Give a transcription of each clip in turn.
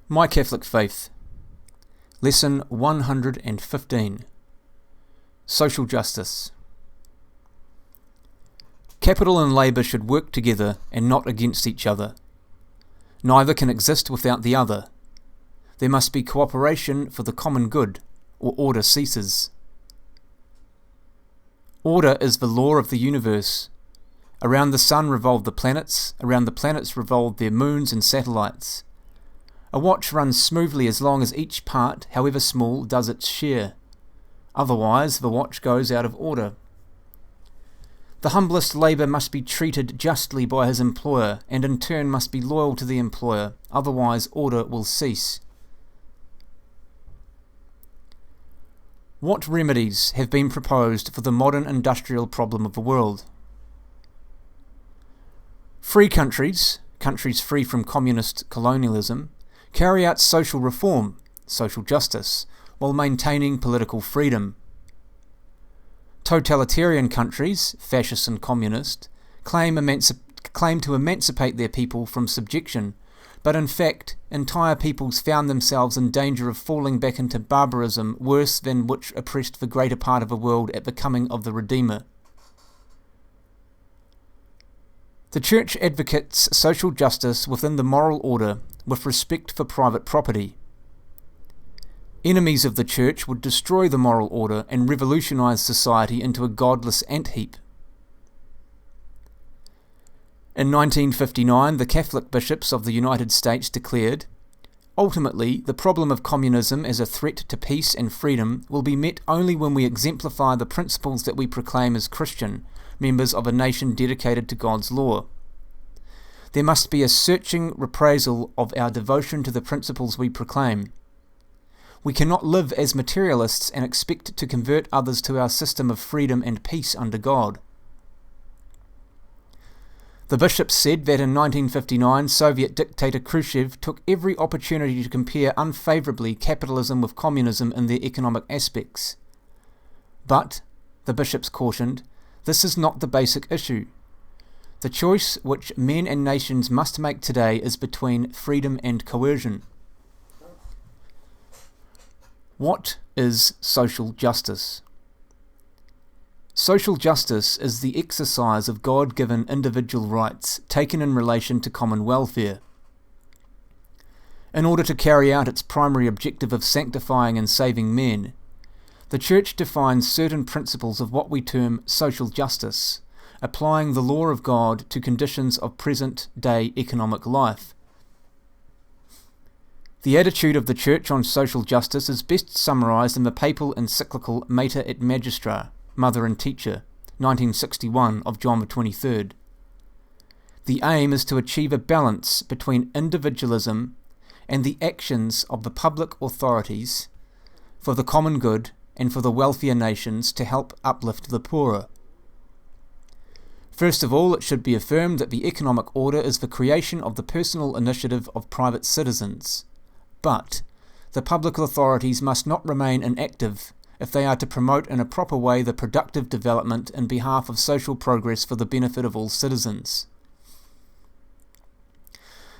My Catholic Faith. Lesson 115. Social Justice. Capital and labour should work together and not against each other. Neither can exist without the other. There must be cooperation for the common good, or order ceases. Order is the law of the universe. Around the sun revolve the planets, around the planets revolve their moons and satellites. A watch runs smoothly as long as each part, however small, does its share. Otherwise, the watch goes out of order. The humblest labour must be treated justly by his employer, and in turn must be loyal to the employer, otherwise order will cease. What remedies have been proposed for the modern industrial problem of the world? Free countries free from communist colonialism, carry out social reform, social justice, while maintaining political freedom. Totalitarian countries, fascist and communist, claim to emancipate their people from subjection, but in fact, entire peoples found themselves in danger of falling back into barbarism worse than which oppressed the greater part of the world at the coming of the Redeemer. The Church advocates social justice within the moral order with respect for private property. Enemies of the Church would destroy the moral order and revolutionize society into a godless ant-heap. In 1959, the Catholic bishops of the United States declared, "Ultimately, the problem of communism as a threat to peace and freedom will be met only when we exemplify the principles that we proclaim as Christian, members of a nation dedicated to God's law. There must be a searching reprisal of our devotion to the principles we proclaim. We cannot live as materialists and expect to convert others to our system of freedom and peace under God." The bishops said that in 1959 Soviet dictator Khrushchev took every opportunity to compare unfavourably capitalism with communism in their economic aspects. But, the bishops cautioned, this is not the basic issue. The choice which men and nations must make today is between freedom and coercion. What is social justice? Social justice is the exercise of God-given individual rights taken in relation to common welfare. In order to carry out its primary objective of sanctifying and saving men, the Church defines certain principles of what we term social justice, applying the law of God to conditions of present-day economic life. The attitude of the Church on social justice is best summarized in the papal encyclical Mater et Magistra, Mother and Teacher, 1961 of John the 23rd. The aim is to achieve a balance between individualism and the actions of the public authorities for the common good and for the wealthier nations to help uplift the poorer. First of all, it should be affirmed that the economic order is the creation of the personal initiative of private citizens. But the public authorities must not remain inactive if they are to promote in a proper way the productive development in behalf of social progress for the benefit of all citizens.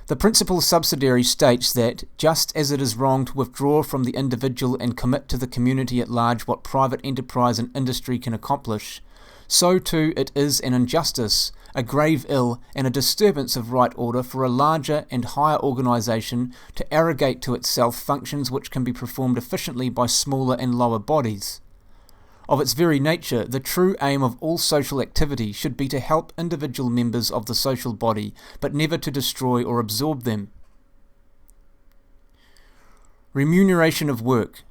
The principle subsidiary states that, just as it is wrong to withdraw from the individual and commit to the community at large what private enterprise and industry can accomplish, so too it is an injustice, a grave ill, and a disturbance of right order for a larger and higher organisation to arrogate to itself functions which can be performed efficiently by smaller and lower bodies. Of its very nature, the true aim of all social activity should be to help individual members of the social body, but never to destroy or absorb them. Remuneration of work.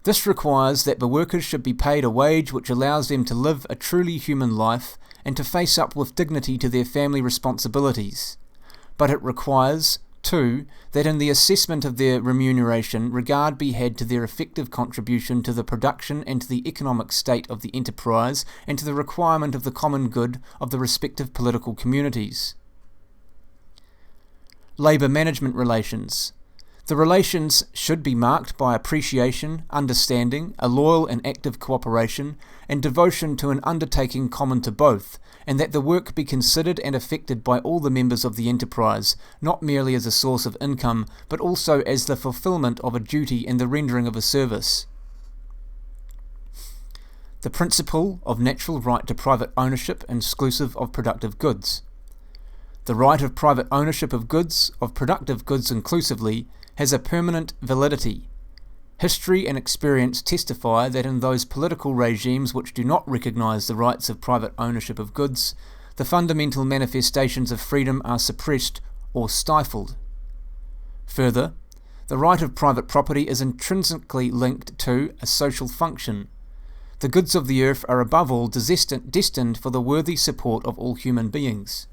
This requires that the workers should be paid a wage which allows them to live a truly human life and to face up with dignity to their family responsibilities. But it requires, too, that in the assessment of their remuneration regard be had to their effective contribution to the production and to the economic state of the enterprise and to the requirement of the common good of the respective political communities. Labour management relations. The relations should be marked by appreciation, understanding, a loyal and active cooperation, and devotion to an undertaking common to both, and that the work be considered and effected by all the members of the enterprise, not merely as a source of income, but also as the fulfillment of a duty and the rendering of a service. The principle of natural right to private ownership exclusive of productive goods. The right of private ownership of goods, of productive goods inclusively, has a permanent validity. History and experience testify that in those political regimes which do not recognize the rights of private ownership of goods, the fundamental manifestations of freedom are suppressed or stifled. Further, the right of private property is intrinsically linked to a social function. The goods of the earth are above all destined for the worthy support of all human beings.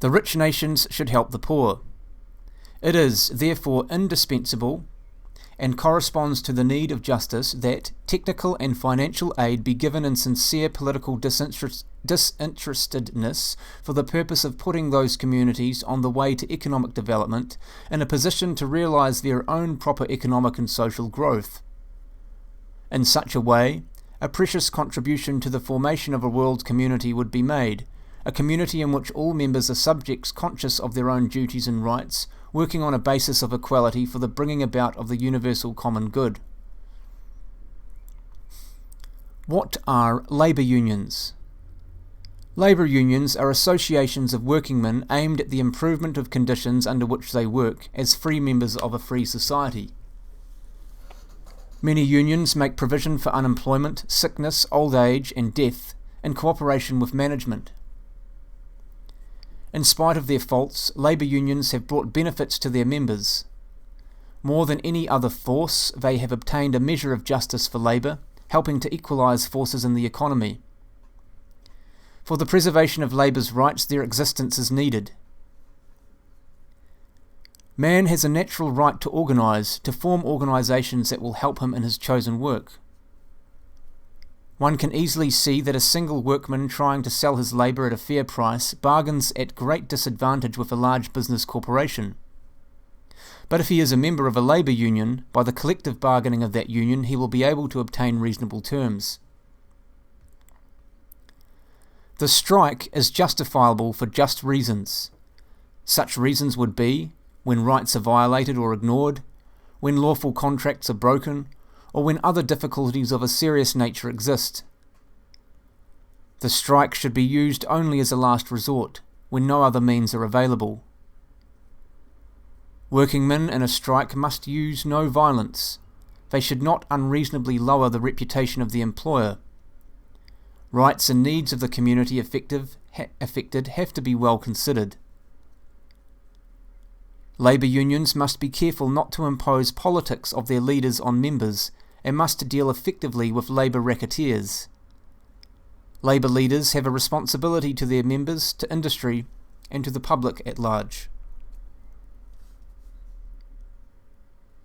The rich nations should help the poor. It is, therefore, indispensable and corresponds to the need of justice that technical and financial aid be given in sincere political disinterestedness for the purpose of putting those communities on the way to economic development in a position to realize their own proper economic and social growth. In such a way, a precious contribution to the formation of a world community would be made, a community in which all members are subjects conscious of their own duties and rights, working on a basis of equality for the bringing about of the universal common good. What are labour unions? Labour unions are associations of workingmen aimed at the improvement of conditions under which they work as free members of a free society. Many unions make provision for unemployment, sickness, old age, and death in cooperation with management. In spite of their faults, labour unions have brought benefits to their members. More than any other force, they have obtained a measure of justice for labour, helping to equalise forces in the economy. For the preservation of labour's rights, their existence is needed. Man has a natural right to organise, to form organisations that will help him in his chosen work. One can easily see that a single workman trying to sell his labour at a fair price bargains at great disadvantage with a large business corporation. But if he is a member of a labour union, by the collective bargaining of that union he will be able to obtain reasonable terms. The strike is justifiable for just reasons. Such reasons would be when rights are violated or ignored, when lawful contracts are broken, or when other difficulties of a serious nature exist. The strike should be used only as a last resort, when no other means are available. Workingmen in a strike must use no violence. They should not unreasonably lower the reputation of the employer. Rights and needs of the community affected have to be well considered. Labour unions must be careful not to impose politics of their leaders on members, and must deal effectively with labour racketeers. Labour leaders have a responsibility to their members, to industry, and to the public at large.